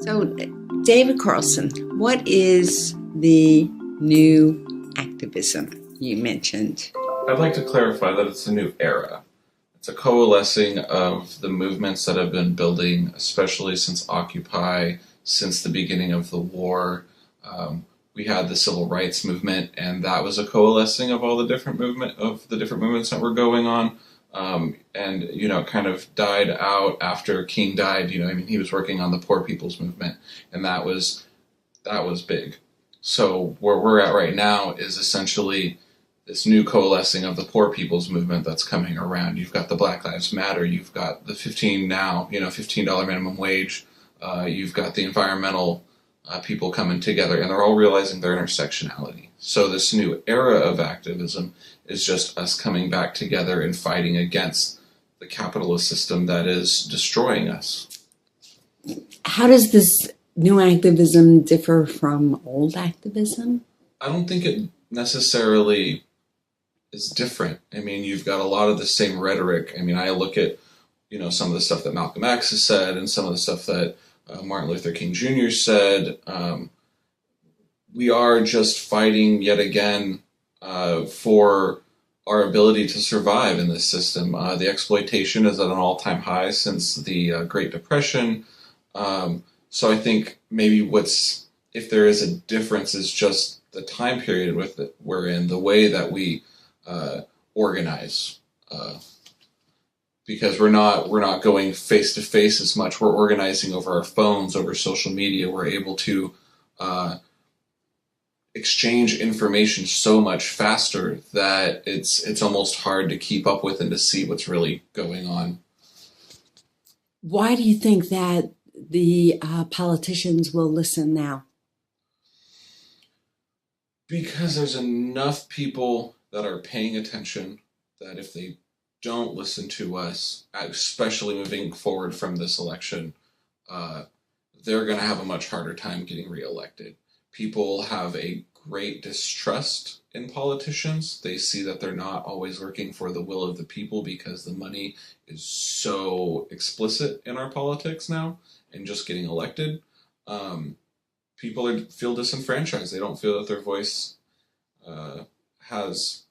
So, David Carlson, what is the new activism you mentioned? I'd like to clarify that it's a new era. It's a coalescing of the movements that have been building, especially since Occupy, since the beginning of the war. We had the civil rights movement, and that was a coalescing of all the different movements that were going on. And it kind of died out after King died. He was working on the poor people's movement, and that was big. So where we're at right now is essentially this new coalescing of the poor people's movement that's coming around. You've got the Black Lives Matter, you've got the $15 minimum wage, you've got the environmental people coming together, and they're all realizing their intersectionality. So this new era of activism is just us coming back together and fighting against the capitalist system that is destroying us. How does this new activism differ from old activism? I don't think it necessarily is different. You've got a lot of the same rhetoric. I look at, some of the stuff that Malcolm X has said and some of the stuff that Martin Luther King Jr. said. We are just fighting yet again for our ability to survive in this system. The exploitation is at an all-time high since the Great Depression. So I think maybe if there is a difference, is just the time period we're in, the way that we organize. Because we're not going face to face as much. We're organizing over our phones, over social media. We're able to exchange information so much faster that it's almost hard to keep up with and to see what's really going on. Why do you think that the politicians will listen now? Because there's enough people that are paying attention that if they don't listen to us, especially moving forward from this election, they're going to have a much harder time getting reelected. People have a great distrust in politicians. They see that they're not always working for the will of the people because the money is so explicit in our politics now and just getting elected. People feel disenfranchised. They don't feel that their voice has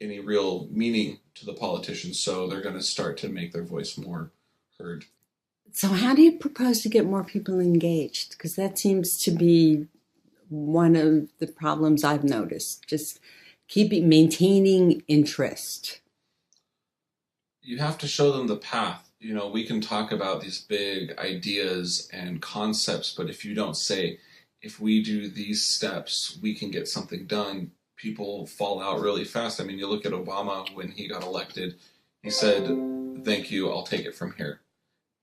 any real meaning to the politicians, so they're going to start to make their voice more heard. So how do you propose to get more people engaged? Because that seems to be one of the problems I've noticed. Just maintaining interest. You have to show them the path. We can talk about these big ideas and concepts, but if you don't say, if we do these steps, we can get something done, people fall out really fast. You look at Obama when he got elected, he said, "Thank you, I'll take it from here."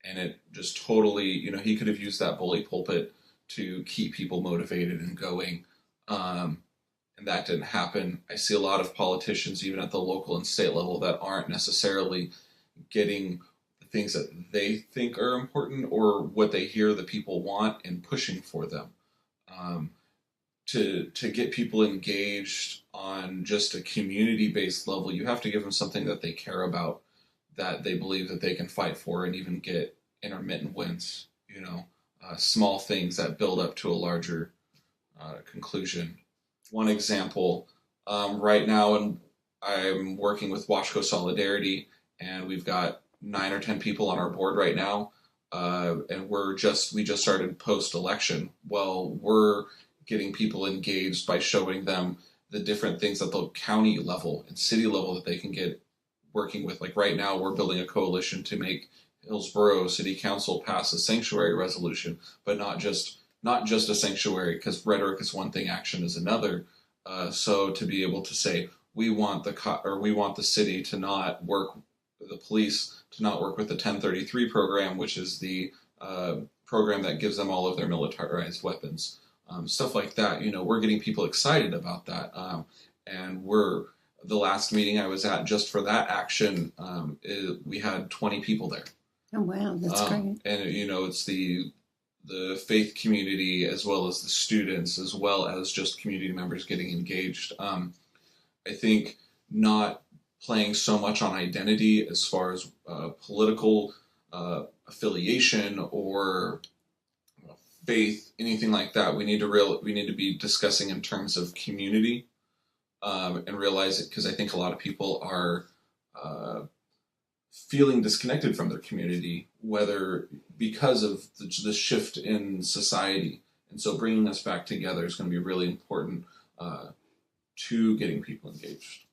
And it just totally, he could have used that bully pulpit to keep people motivated and going. And that didn't happen. I see a lot of politicians, even at the local and state level, that aren't necessarily getting the things that they think are important or what they hear the people want and pushing for them. To get people engaged on just a community-based level, you have to give them something that they care about, that they believe that they can fight for and even get intermittent wins, small things that build up to a larger conclusion. One example, right now, and I'm working with WashCo Solidarity, and we've got 9 or 10 people on our board right now, and we just started post-election. Well, we're getting people engaged by showing them the different things at the county level and city level that they can get working with. Like right now, we're building a coalition to make Hillsborough City Council pass a sanctuary resolution, but not just a sanctuary, because rhetoric is one thing, action is another. So to be able to say, we want the city to not work, the police to not work with the 1033 program, which is the program that gives them all of their militarized weapons. Stuff like that, we're getting people excited about that. And the last meeting I was at just for that action, we had 20 people there. Oh, wow, that's great. And, it's the faith community as well as the students, as well as just community members getting engaged. I think not playing so much on identity as far as political affiliation or faith, anything like that. We need to be discussing in terms of community, and realize it, because I think a lot of people are feeling disconnected from their community, whether because of the shift in society. And so bringing us back together is going to be really important to getting people engaged.